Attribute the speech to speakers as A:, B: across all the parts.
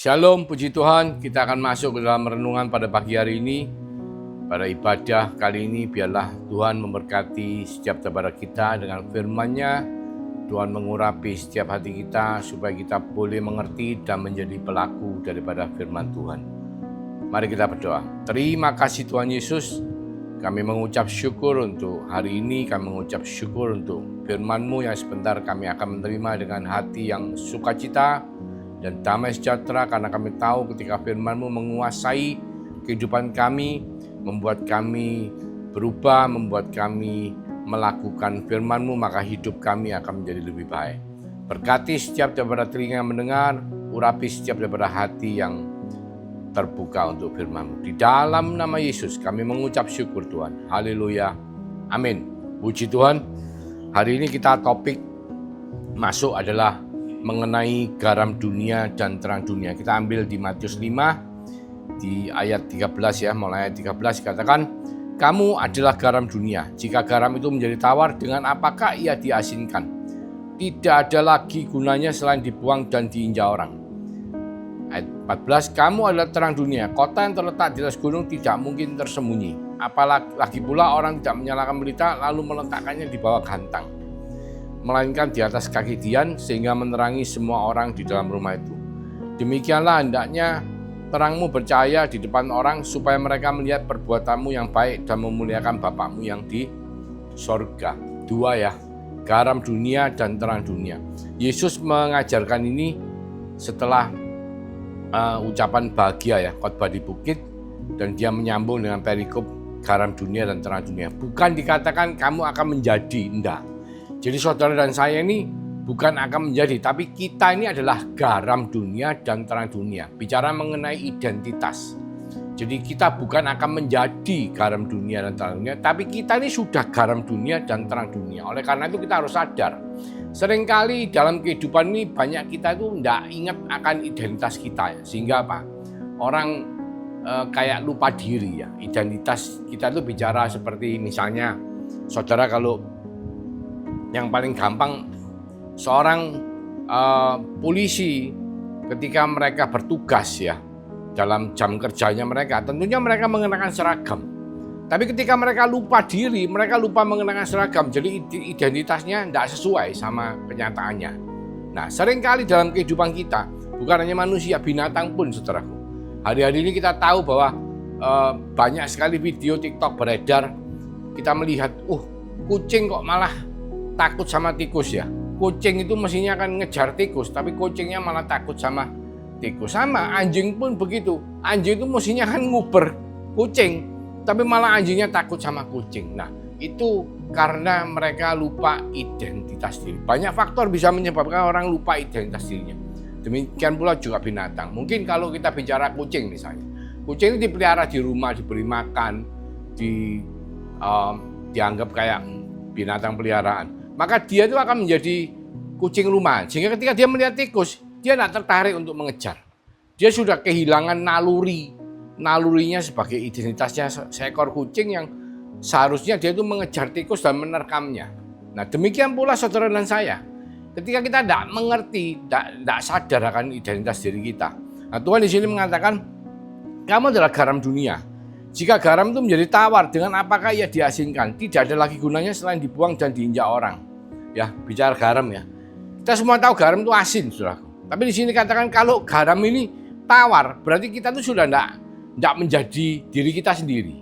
A: Shalom, puji Tuhan, kita akan masuk ke dalam renungan pada pagi hari ini. Pada ibadah kali ini, biarlah Tuhan memberkati setiap daripada kita dengan firman-Nya. Tuhan mengurapi setiap hati kita supaya kita boleh mengerti dan menjadi pelaku daripada firman Tuhan. Mari kita berdoa. Terima kasih Tuhan Yesus. Kami mengucap syukur untuk hari ini, kami mengucap syukur untuk firman-Mu yang sebentar kami akan menerima dengan hati yang sukacita dan damai sejahtera, karena kami tahu ketika firman-Mu menguasai kehidupan kami, membuat kami berubah, membuat kami melakukan firman-Mu, maka hidup kami akan menjadi lebih baik. Berkati setiap daripada telinga yang mendengar, urapi setiap daripada hati yang terbuka untuk firman-Mu. Di dalam nama Yesus kami mengucap syukur Tuhan. Haleluya. Amin. Puji Tuhan. Hari ini kita topik masuk adalah mengenai garam dunia dan terang dunia. Kita ambil di Matius 5 di ayat 13 ya, mulai ayat 13 dikatakan, "Kamu adalah garam dunia. Jika garam itu menjadi tawar, dengan apakah ia diasinkan? Tidak ada lagi gunanya selain dibuang dan diinjak orang." Ayat 14, "Kamu adalah terang dunia. Kota yang terletak di atas gunung tidak mungkin tersembunyi. Apalagi pula orang tidak menyalakan pelita lalu meletakkannya di bawah gantang, melainkan di atas kaki dian sehingga menerangi semua orang di dalam rumah itu. Demikianlah hendaknya terangmu bercahaya di depan orang supaya mereka melihat perbuatanmu yang baik dan memuliakan Bapakmu yang di sorga." Dua ya, garam dunia dan terang dunia. Yesus mengajarkan ini setelah ucapan bahagia ya, khotbah di bukit, dan dia menyambung dengan perikop garam dunia dan terang dunia. Bukan dikatakan kamu akan menjadi, enggak. Jadi saudara dan saya ini bukan akan menjadi, tapi kita ini adalah garam dunia dan terang dunia. Bicara mengenai identitas. Jadi kita bukan akan menjadi garam dunia dan terang dunia, tapi kita ini sudah garam dunia dan terang dunia. Oleh karena itu kita harus sadar. Seringkali dalam kehidupan ini banyak kita itu tidak ingat akan identitas kita. Sehingga apa? Orang kayak lupa diri ya. Identitas kita itu bicara seperti misalnya, saudara kalau yang paling gampang, seorang polisi ketika mereka bertugas ya, dalam jam kerjanya mereka, tentunya mereka mengenakan seragam. Tapi ketika mereka lupa diri, mereka lupa mengenakan seragam, jadi identitasnya tidak sesuai sama kenyataannya. Nah, seringkali dalam kehidupan kita, bukan hanya manusia, binatang pun saudaraku. Hari-hari ini kita tahu bahwa banyak sekali video TikTok beredar, kita melihat, kucing kok malah takut sama tikus ya. Kucing itu mestinya akan ngejar tikus, tapi kucingnya malah takut sama tikus. Sama anjing pun begitu. Anjing itu mestinya kan nguber kucing, tapi malah anjingnya takut sama kucing. Nah, itu karena mereka lupa identitas diri. Banyak faktor bisa menyebabkan orang lupa identitas dirinya. Demikian pula juga binatang. Mungkin kalau kita bicara kucing misalnya, kucing itu dipelihara di rumah, diberi makan, dianggap kayak binatang peliharaan, maka dia itu akan menjadi kucing rumah. Sehingga ketika dia melihat tikus, dia tidak tertarik untuk mengejar. Dia sudah kehilangan nalurinya sebagai identitasnya seekor kucing yang seharusnya dia itu mengejar tikus dan menerkamnya. Nah, demikian pula saudara dan saya. Ketika kita tidak mengerti, tidak sadar akan identitas diri kita. Nah, Tuhan di sini mengatakan, kamu adalah garam dunia. Jika garam itu menjadi tawar, dengan apakah ia diasinkan? Tidak ada lagi gunanya selain dibuang dan diinjak orang. Ya, bicara garam ya. Kita semua tahu garam itu asin, saudaraku. Tapi di sini katakan kalau garam ini tawar, berarti kita itu sudah tidak menjadi diri kita sendiri.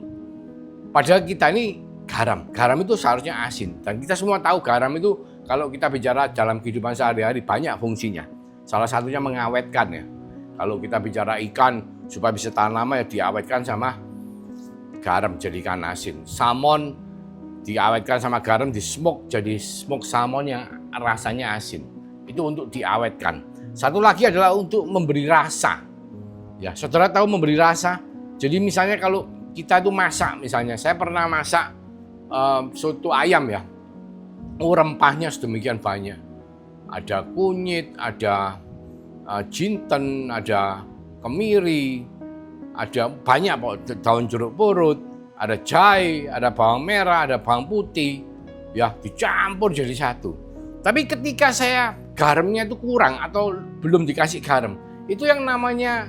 A: Padahal kita ini garam. Garam itu seharusnya asin. Dan kita semua tahu garam itu kalau kita bicara dalam kehidupan sehari-hari banyak fungsinya. Salah satunya mengawetkan ya. Kalau kita bicara ikan supaya bisa tahan lama ya diawetkan sama garam jadi ikan asin. Salmon diawetkan sama garam, di smoke jadi smoke salmon yang rasanya asin. Itu untuk diawetkan. Satu lagi adalah untuk memberi rasa. Ya, saudara tahu memberi rasa. Jadi misalnya kalau kita itu masak, misalnya saya pernah masak soto ayam ya. Rempahnya sedemikian banyak. Ada kunyit, ada jinten, ada kemiri, ada banyak daun jeruk purut, ada jahe, ada bawang merah, ada bawang putih, ya dicampur jadi satu. Tapi ketika saya garamnya itu kurang atau belum dikasih garam, itu yang namanya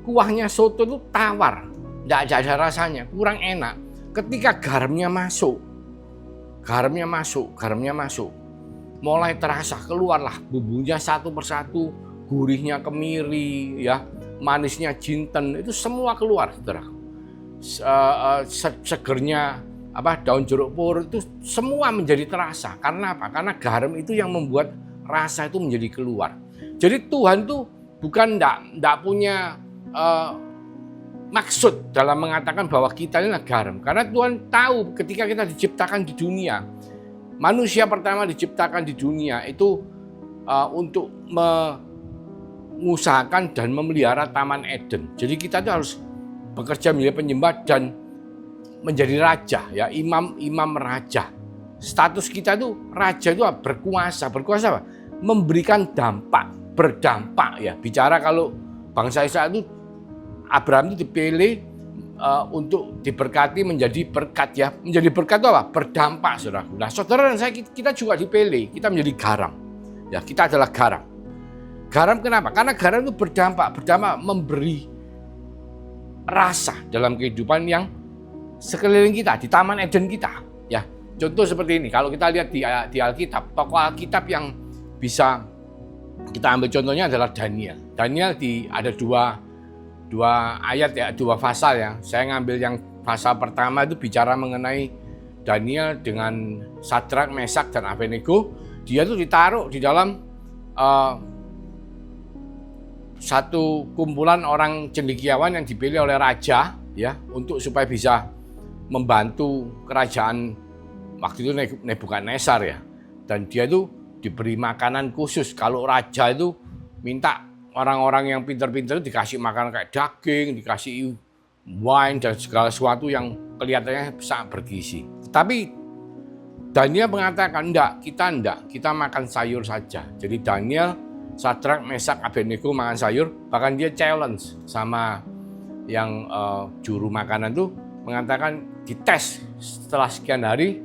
A: kuahnya soto itu tawar, tidak ada rasanya, kurang enak. Ketika garamnya masuk, mulai terasa, keluarlah bumbunya satu persatu, gurihnya kemiri, ya, manisnya jinten, itu semua keluar, saudara. Segernya daun jeruk purut itu semua menjadi terasa. Karena apa? Karena garam itu yang membuat rasa itu menjadi keluar. Jadi Tuhan tuh bukan enggak punya maksud dalam mengatakan bahwa kita ini adalah garam. Karena Tuhan tahu ketika kita diciptakan di dunia, manusia pertama diciptakan di dunia itu untuk mengusahakan dan memelihara Taman Eden. Jadi kita itu harus bekerja menjadi penyembah dan menjadi raja, ya, imam raja. Status kita itu raja itu berkuasa apa? Memberikan dampak, berdampak, ya. Bicara kalau bangsa Israel itu Abraham itu dipilih untuk diberkati menjadi berkat, ya. Menjadi berkat itu apa? Berdampak, saudaraku. Nah, saudara dan saya, kita juga dipilih, kita menjadi garam. Ya, kita adalah garam. Garam kenapa? Karena garam itu berdampak memberi rasa dalam kehidupan yang sekeliling kita, di Taman Eden kita. Ya, contoh seperti ini. Kalau kita lihat di Alkitab, tokoh Alkitab yang bisa kita ambil contohnya adalah Daniel. Daniel ada dua ayat, ya, dua pasal, ya. Saya ngambil yang pasal pertama itu bicara mengenai Daniel dengan Sadrak, Mesak, dan Abednego. Dia itu ditaruh di dalam satu kumpulan orang cendekiawan yang dipilih oleh raja, ya, untuk supaya bisa membantu kerajaan waktu itu Nebukadnezar, ya. Dan dia itu diberi makanan khusus. Kalau raja itu minta orang-orang yang pintar-pintar dikasih makanan kayak daging, dikasih wine dan segala sesuatu yang kelihatannya sangat bergizi. Tapi Daniel mengatakan kita makan sayur saja. Jadi Daniel, Sadrak, Mesak, Abednego makan sayur. Bahkan dia challenge sama yang juru makanan itu, mengatakan dites setelah sekian hari,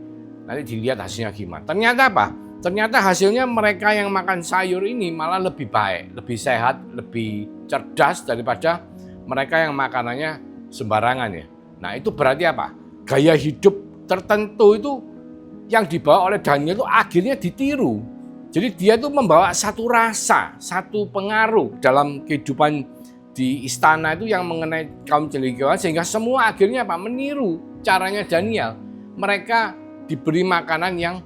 A: nanti dilihat hasilnya gimana. Ternyata apa? Ternyata hasilnya mereka yang makan sayur ini malah lebih baik, lebih sehat, lebih cerdas daripada mereka yang makanannya sembarangan, ya. Nah, itu berarti apa? Gaya hidup tertentu itu yang dibawa oleh Daniel itu akhirnya ditiru. Jadi dia itu membawa satu rasa, satu pengaruh dalam kehidupan di istana itu yang mengenai kaum cendekiawan, sehingga semua akhirnya apa? Meniru caranya Daniel. Mereka diberi makanan yang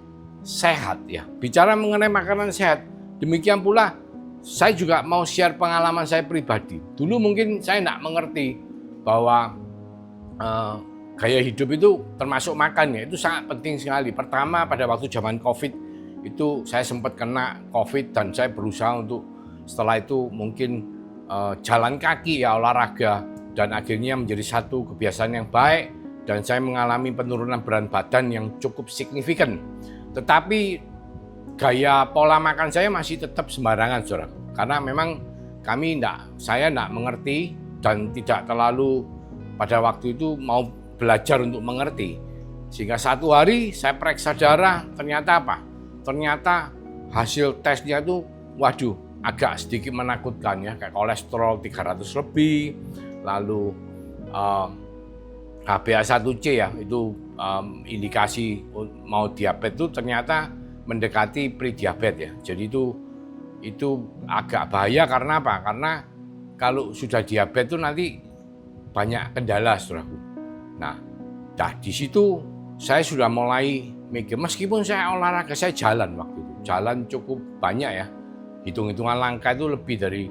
A: sehat, ya. Bicara mengenai makanan sehat, demikian pula saya juga mau share pengalaman saya pribadi. Dulu mungkin saya tidak mengerti bahwa gaya hidup itu termasuk makannya itu sangat penting sekali. Pertama, pada waktu zaman COVID itu saya sempat kena COVID dan saya berusaha untuk setelah itu mungkin jalan kaki, ya, olahraga, dan akhirnya menjadi satu kebiasaan yang baik dan saya mengalami penurunan berat badan yang cukup signifikan. Tetapi gaya pola makan saya masih tetap sembarangan, saudara. Karena memang saya tidak mengerti dan tidak terlalu pada waktu itu mau belajar untuk mengerti. Sehingga satu hari saya periksa darah, ternyata apa? Ternyata hasil tesnya itu, waduh, agak sedikit menakutkan, ya, kayak kolesterol 300 lebih, lalu HbA1c, ya, itu indikasi mau diabetes itu ternyata mendekati pre-diabetes, ya. Jadi itu agak bahaya. Karena apa? Karena kalau sudah diabetes itu nanti banyak kendala, saudaraku. Nah, di situ saya sudah mulai mikir, meskipun saya olahraga, saya jalan waktu itu, jalan cukup banyak, ya. Hitung-hitungan langkah itu lebih dari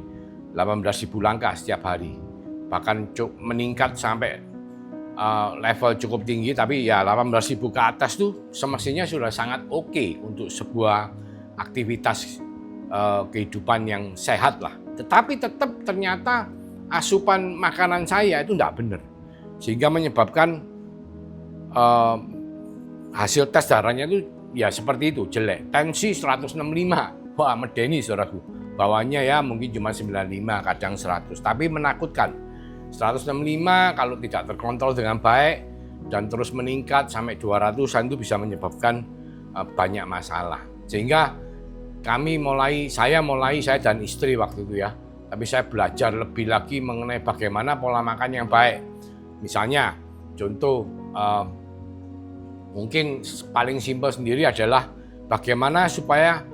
A: 18.000 langkah setiap hari. Bahkan meningkat sampai level cukup tinggi, tapi ya 18.000 ke atas tuh semestinya sudah sangat oke untuk sebuah aktivitas kehidupan yang sehat lah. Tetapi tetap ternyata asupan makanan saya itu tidak benar. Sehingga menyebabkan hasil tes darahnya itu ya seperti itu, jelek. Tensi 165. Wah, medeni, saudaraku. Bawahnya ya mungkin cuma 95, kadang 100. Tapi menakutkan. 165 kalau tidak terkontrol dengan baik dan terus meningkat sampai 200-an itu bisa menyebabkan banyak masalah. Sehingga saya dan istri waktu itu, ya, tapi saya belajar lebih lagi mengenai bagaimana pola makan yang baik. Misalnya, contoh mungkin paling simpel sendiri adalah bagaimana supaya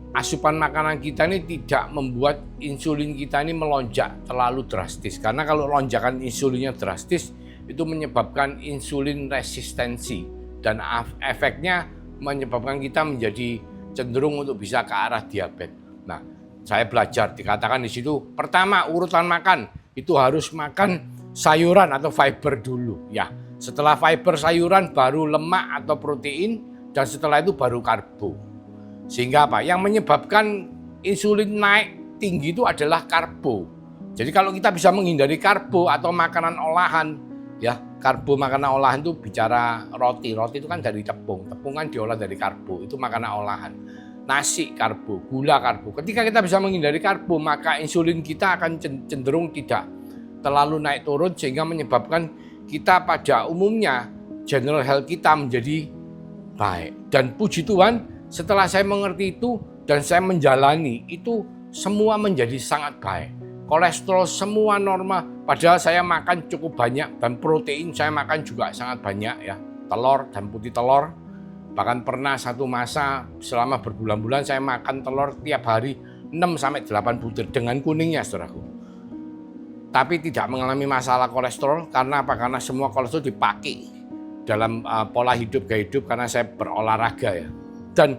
A: asupan makanan kita ini tidak membuat insulin kita ini melonjak terlalu drastis. Karena kalau lonjakan insulinnya drastis, itu menyebabkan insulin resistensi dan efeknya menyebabkan kita menjadi cenderung untuk bisa ke arah diabetes. Nah, saya belajar dikatakan di situ, pertama urutan makan itu harus makan sayuran atau fiber dulu ya. Setelah fiber sayuran baru lemak atau protein, dan setelah itu baru karbo. Sehingga apa? Yang menyebabkan insulin naik tinggi itu adalah karbo. Jadi kalau kita bisa menghindari karbo atau makanan olahan ya, karbo makanan olahan itu bicara roti. Roti itu kan dari tepung. Tepung kan diolah dari karbo, itu makanan olahan. Nasi karbo, gula karbo. Ketika kita bisa menghindari karbo, maka insulin kita akan cenderung tidak terlalu naik turun, sehingga menyebabkan kita pada umumnya general health kita menjadi baik. Dan puji Tuhan, setelah saya mengerti itu dan saya menjalani itu, semua menjadi sangat baik. Kolesterol semua normal, padahal saya makan cukup banyak, dan protein saya makan juga sangat banyak ya. Telur dan putih telur. Bahkan pernah satu masa selama berbulan-bulan saya makan telur tiap hari 6-8 butir dengan kuningnya, saudaraku. Tapi tidak mengalami masalah kolesterol. Karena apa? Karena semua kolesterol dipakai dalam pola hidup gaya hidup, karena saya berolahraga ya. Dan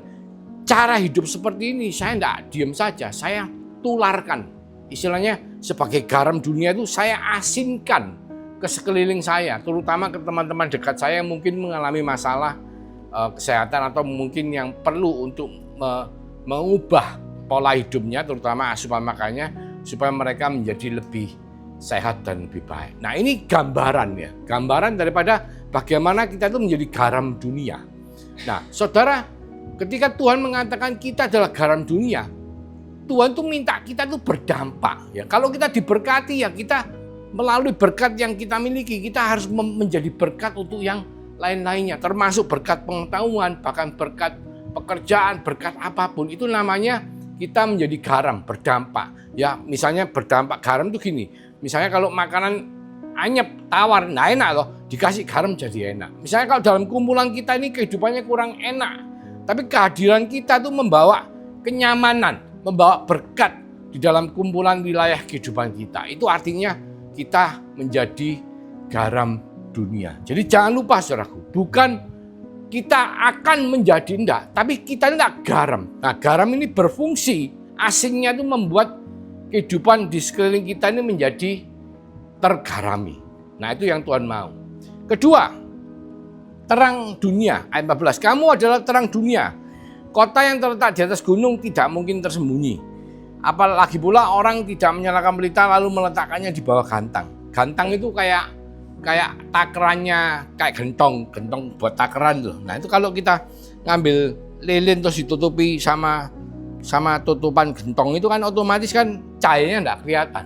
A: cara hidup seperti ini saya tidak diam saja, saya tularkan. Istilahnya sebagai garam dunia itu saya asinkan ke sekeliling saya, terutama ke teman-teman dekat saya yang mungkin mengalami masalah kesehatan atau mungkin yang perlu untuk mengubah pola hidupnya, terutama asupan makannya, supaya mereka menjadi lebih sehat dan lebih baik. Nah, ini gambaran ya, gambaran daripada bagaimana kita itu menjadi garam dunia. Nah, saudara, ketika Tuhan mengatakan kita adalah garam dunia, Tuhan tuh minta kita tuh berdampak ya. Kalau kita diberkati ya, kita melalui berkat yang kita miliki, kita harus menjadi berkat untuk yang lain-lainnya, termasuk berkat pengetahuan, bahkan berkat pekerjaan, berkat apapun. Itu namanya kita menjadi garam, berdampak. Ya, misalnya berdampak garam itu gini. Misalnya kalau makanan anyep, tawar, nah enak loh, dikasih garam jadi enak. Misalnya kalau dalam kumpulan kita ini kehidupannya kurang enak, tapi kehadiran kita tuh membawa kenyamanan, membawa berkat di dalam kumpulan wilayah kehidupan kita. Itu artinya kita menjadi garam dunia. Jadi jangan lupa, saudaraku, bukan kita akan menjadi enggak, tapi kita enggak garam. Nah, garam ini berfungsi, asingnya itu membuat kehidupan di sekeliling kita ini menjadi tergarami. Nah, itu yang Tuhan mau. Kedua, terang dunia, ayat 14. Kamu adalah terang dunia. Kota yang terletak di atas gunung tidak mungkin tersembunyi. Apalagi pula orang tidak menyalakan pelita lalu meletakkannya di bawah gantang. Gantang itu kayak takerannya, kayak gentong buat takeran tuh. Nah, itu kalau kita ngambil lilin terus ditutupi sama tutupan gentong itu kan otomatis kan cahayanya enggak kelihatan.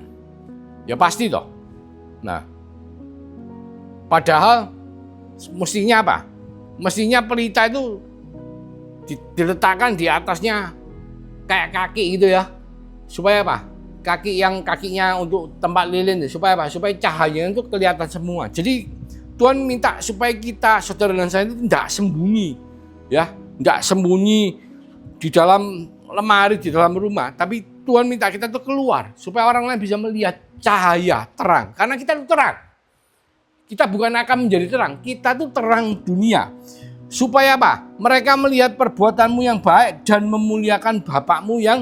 A: Ya pasti toh. Nah, padahal mestinya apa? Mestinya pelita itu diletakkan di atasnya kayak kaki gitu ya. Supaya apa? Kakinya untuk tempat lilin, supaya apa? Supaya cahayanya itu kelihatan semua. Jadi Tuhan minta supaya kita, saudara dan saya, itu tidak sembunyi, ya, tidak sembunyi di dalam lemari, di dalam rumah. Tapi Tuhan minta kita tuh keluar supaya orang lain bisa melihat cahaya, terang. Karena kita itu terang. Kita bukan akan menjadi terang, kita tuh terang dunia. Supaya apa? Mereka melihat perbuatanmu yang baik dan memuliakan Bapakmu yang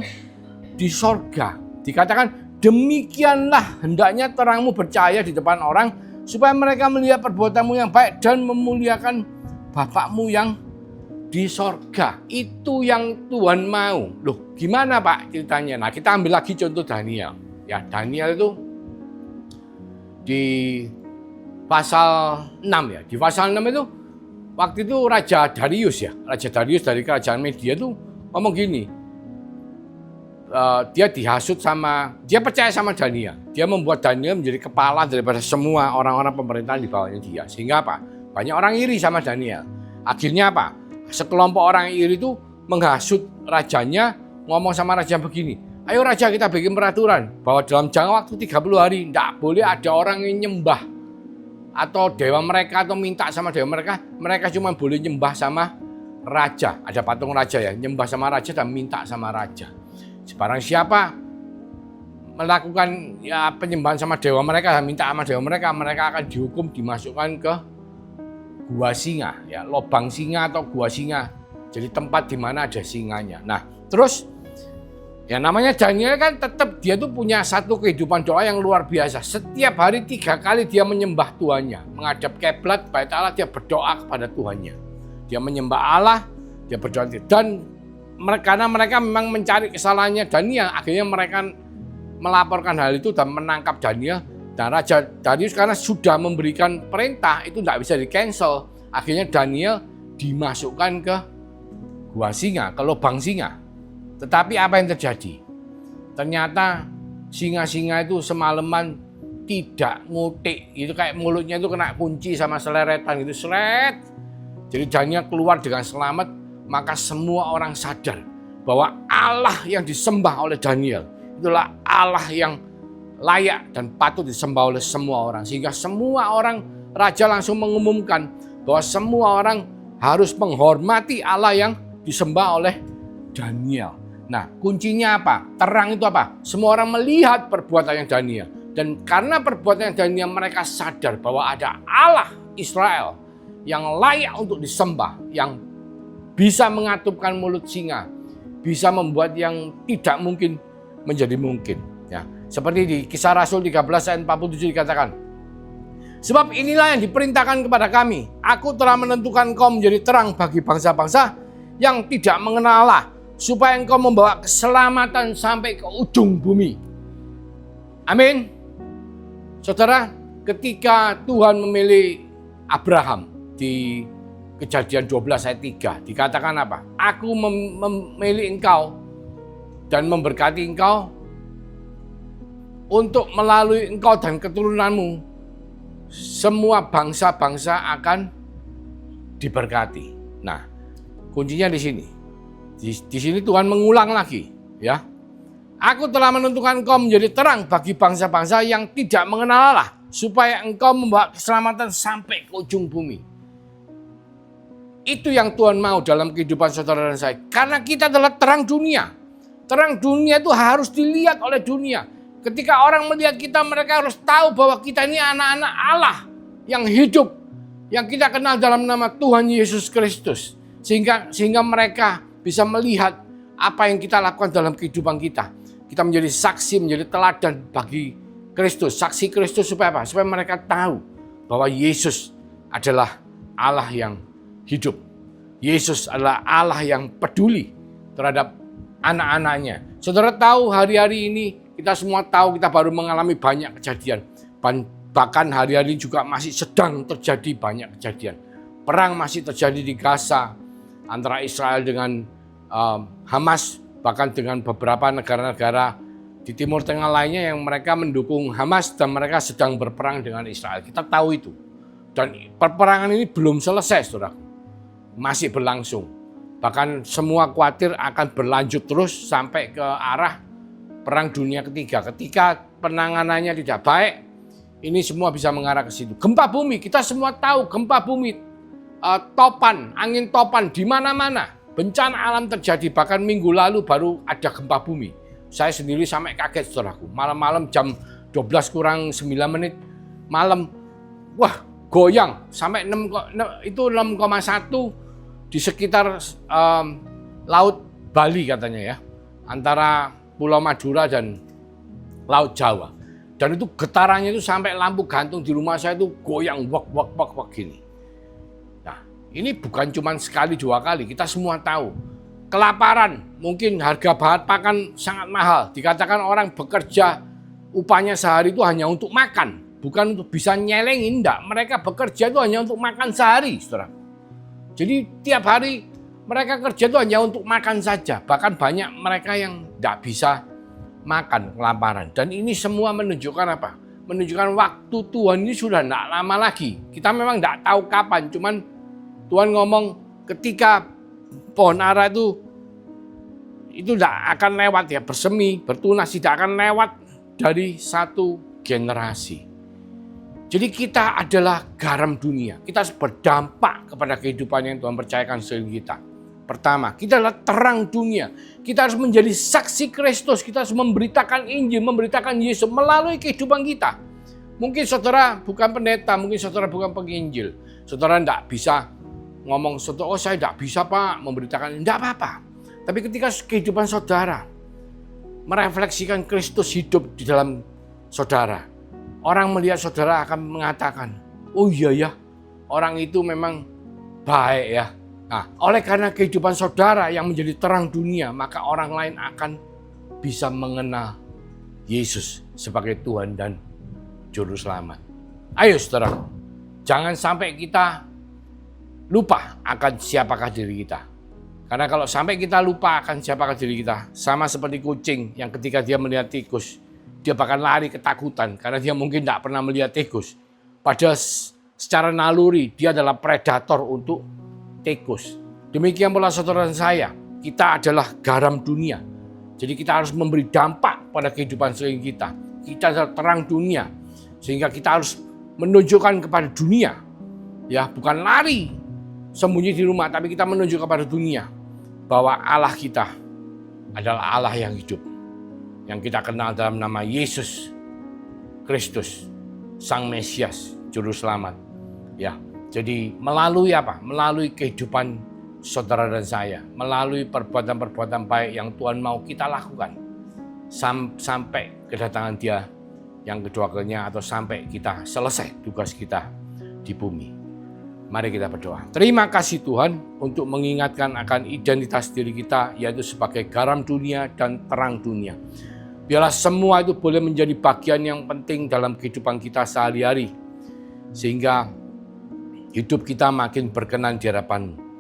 A: di sorga. Dikatakan demikianlah hendaknya terangmu bercahaya di depan orang, supaya mereka melihat perbuatanmu yang baik dan memuliakan Bapakmu yang di sorga. Itu yang Tuhan mau. Loh, gimana Pak ceritanya? Nah, kita ambil lagi contoh Daniel. Ya, Daniel itu di pasal 6 ya. Di pasal 6 itu waktu itu Raja Darius ya. Raja Darius dari kerajaan Media itu ngomong gini. Dia dihasut dia percaya sama Daniel. Dia membuat Daniel menjadi kepala daripada semua orang-orang pemerintahan di bawahnya dia. Sehingga apa? Banyak orang iri sama Daniel. Akhirnya apa? Sekelompok orang iri itu menghasut rajanya, ngomong sama raja begini, Ayo raja, kita bikin peraturan bahwa dalam jangka waktu 30 hari tidak boleh ada orang yang nyembah atau dewa mereka atau minta sama dewa mereka. Mereka cuma boleh nyembah sama raja. Ada patung raja ya, nyembah sama raja dan minta sama raja. Barang siapa melakukan ya penyembahan sama dewa mereka dan minta sama dewa mereka, mereka akan dihukum, dimasukkan ke gua singa, ya, lobang singa atau gua singa. Jadi tempat di mana ada singanya. Nah, terus ya namanya Daniel kan tetap dia tuh punya satu kehidupan doa yang luar biasa. Setiap hari 3 kali dia menyembah Tuhannya, menghadap kiblat bait Allah, dia berdoa kepada Tuhannya. Dia menyembah Allah, dia berdoa, dan karena mereka memang mencari kesalahannya Daniel, akhirnya mereka melaporkan hal itu dan menangkap Daniel. Dan Raja Darius karena sudah memberikan perintah itu tidak bisa di-cancel. Akhirnya Daniel dimasukkan ke gua singa, ke lubang singa. Tetapi apa yang terjadi? Ternyata singa-singa itu semalaman tidak ngutik. Itu kayak mulutnya itu kena kunci sama seleretan gitu, seret. Jadi Daniel keluar dengan selamat, maka semua orang sadar bahwa Allah yang disembah oleh Daniel itulah Allah yang layak dan patut disembah oleh semua orang. Sehingga semua orang, raja langsung mengumumkan bahwa semua orang harus menghormati Allah yang disembah oleh Daniel. Nah, kuncinya apa? Terang itu apa? Semua orang melihat perbuatannya Daniel. Dan karena perbuatannya Daniel, mereka sadar bahwa ada Allah Israel yang layak untuk disembah, yang bisa mengatupkan mulut singa, bisa membuat yang tidak mungkin menjadi mungkin. Ya, seperti di Kisah Rasul 13 ayat 47 dikatakan, sebab inilah yang diperintahkan kepada kami, aku telah menentukan engkau menjadi terang bagi bangsa-bangsa yang tidak mengenal Allah, supaya engkau membawa keselamatan sampai ke ujung bumi. Amin. Saudara, ketika Tuhan memilih Abraham di Kejadian 12 ayat 3, dikatakan apa? Aku memilih engkau dan memberkati engkau untuk melalui engkau dan keturunanmu semua bangsa-bangsa akan diberkati. Nah, kuncinya di sini. Di sini Tuhan mengulang lagi, ya. Aku telah menentukan engkau menjadi terang bagi bangsa-bangsa yang tidak mengenal Allah, supaya engkau membawa keselamatan sampai ke ujung bumi. Itu yang Tuhan mau dalam kehidupan saudara dan saya. Karena kita adalah terang dunia. Terang dunia itu harus dilihat oleh dunia. Ketika orang melihat kita, mereka harus tahu bahwa kita ini anak-anak Allah yang hidup, yang kita kenal dalam nama Tuhan Yesus Kristus. Sehingga mereka bisa melihat apa yang kita lakukan dalam kehidupan kita. Kita menjadi saksi, menjadi teladan bagi Kristus. Saksi Kristus supaya apa? Supaya mereka tahu bahwa Yesus adalah Allah yang hidup. Yesus adalah Allah yang peduli terhadap anak-anaknya. Saudara tahu hari-hari ini, kita semua tahu kita baru mengalami banyak kejadian. Bahkan hari-hari juga masih sedang terjadi banyak kejadian. Perang masih terjadi di Gaza antara Israel dengan Hamas, bahkan dengan beberapa negara-negara di Timur Tengah lainnya yang mereka mendukung Hamas dan mereka sedang berperang dengan Israel. Kita tahu itu. Dan peperangan ini belum selesai, saudara. Masih berlangsung. Bahkan semua khawatir akan berlanjut terus sampai ke arah Perang Dunia Ketiga. Ketika penanganannya tidak baik, ini semua bisa mengarah ke situ. Gempa bumi, kita semua tahu gempa bumi, topan, angin topan di mana-mana. Bencana alam terjadi, bahkan minggu lalu baru ada gempa bumi. Saya sendiri sampai kaget, saudaraku. Malam-malam jam 12 kurang 9 menit malam, wah goyang sampai 6,1 di sekitar Laut Bali katanya ya. Antara Pulau Madura dan Laut Jawa. Dan itu getarannya itu sampai lampu gantung di rumah saya itu goyang wak gini. Ini bukan cuma sekali 2 kali, kita semua tahu. Kelaparan, mungkin harga bahan pakan sangat mahal. Dikatakan orang bekerja upahnya sehari itu hanya untuk makan, bukan untuk bisa nyelengin, enggak. Mereka bekerja itu hanya untuk makan sehari, saudara. Jadi tiap hari mereka kerja itu hanya untuk makan saja. Bahkan banyak mereka yang enggak bisa makan, kelaparan. Dan ini semua menunjukkan apa? Menunjukkan waktu Tuhan ini sudah enggak lama lagi. Kita memang enggak tahu kapan, cuman Tuhan ngomong ketika pohon ara itu itu tidak akan lewat ya, bersemi, bertunas, tidak akan lewat dari satu generasi. Jadi kita adalah garam dunia. Kita harus berdampak kepada kehidupan yang Tuhan percayakan sehingga kita. Pertama, kita adalah terang dunia. Kita harus menjadi saksi Kristus. Kita harus memberitakan Injil, memberitakan Yesus melalui kehidupan kita. Mungkin saudara bukan pendeta, mungkin saudara bukan penginjil. Saudara tidak bisa ngomong, oh saya tidak bisa Pak memberitakan. Tidak apa-apa. Tapi ketika kehidupan saudara merefleksikan Kristus hidup di dalam saudara, orang melihat saudara akan mengatakan, oh iya ya, orang itu memang baik ya. Nah, oleh karena kehidupan saudara yang menjadi terang dunia, maka orang lain akan bisa mengenal Yesus sebagai Tuhan dan Juru Selamat. Ayo saudara, jangan sampai kita lupa akan siapakah diri kita. Karena kalau sampai kita lupa akan siapakah diri kita, sama seperti kucing yang ketika dia melihat tikus, dia bahkan lari ketakutan karena dia mungkin tidak pernah melihat tikus. Padahal secara naluri dia adalah predator untuk tikus. Demikian pula saudara dan saya, kita adalah garam dunia. Jadi kita harus memberi dampak pada kehidupan sekeliling kita. Kita adalah terang dunia, sehingga kita harus menunjukkan kepada dunia, ya bukan lari sembunyi di rumah, tapi kita menunjukkan kepada dunia bahwa Allah kita adalah Allah yang hidup, yang kita kenal dalam nama Yesus Kristus, Sang Mesias, Juru Selamat. Ya, jadi melalui apa? Melalui kehidupan saudara dan saya, melalui perbuatan-perbuatan baik yang Tuhan mau kita lakukan sampai kedatangan Dia yang kedua kalinya, atau sampai kita selesai tugas kita di bumi. Mari kita berdoa. Terima kasih Tuhan untuk mengingatkan akan identitas diri kita, yaitu sebagai garam dunia dan terang dunia. Biarlah semua itu boleh menjadi bagian yang penting dalam kehidupan kita sehari-hari, sehingga hidup kita makin berkenan di hadapan-Mu.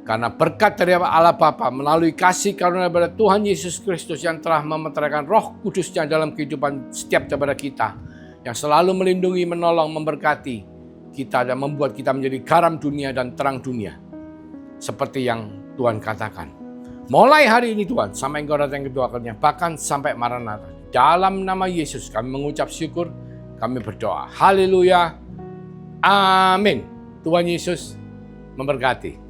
A: Karena berkat dari Allah Bapa melalui kasih karunia daripada Tuhan Yesus Kristus yang telah memeteraikan Roh Kudus-Nya dalam kehidupan setiap daripada kita, yang selalu melindungi, menolong, memberkati kita dan membuat kita menjadi garam dunia dan terang dunia. Seperti yang Tuhan katakan. Mulai hari ini Tuhan, sampai Engkau datang kedua kalinya, bahkan sampai Maranatha. Dalam nama Yesus kami mengucap syukur, kami berdoa. Haleluya. Amin. Tuhan Yesus memberkati.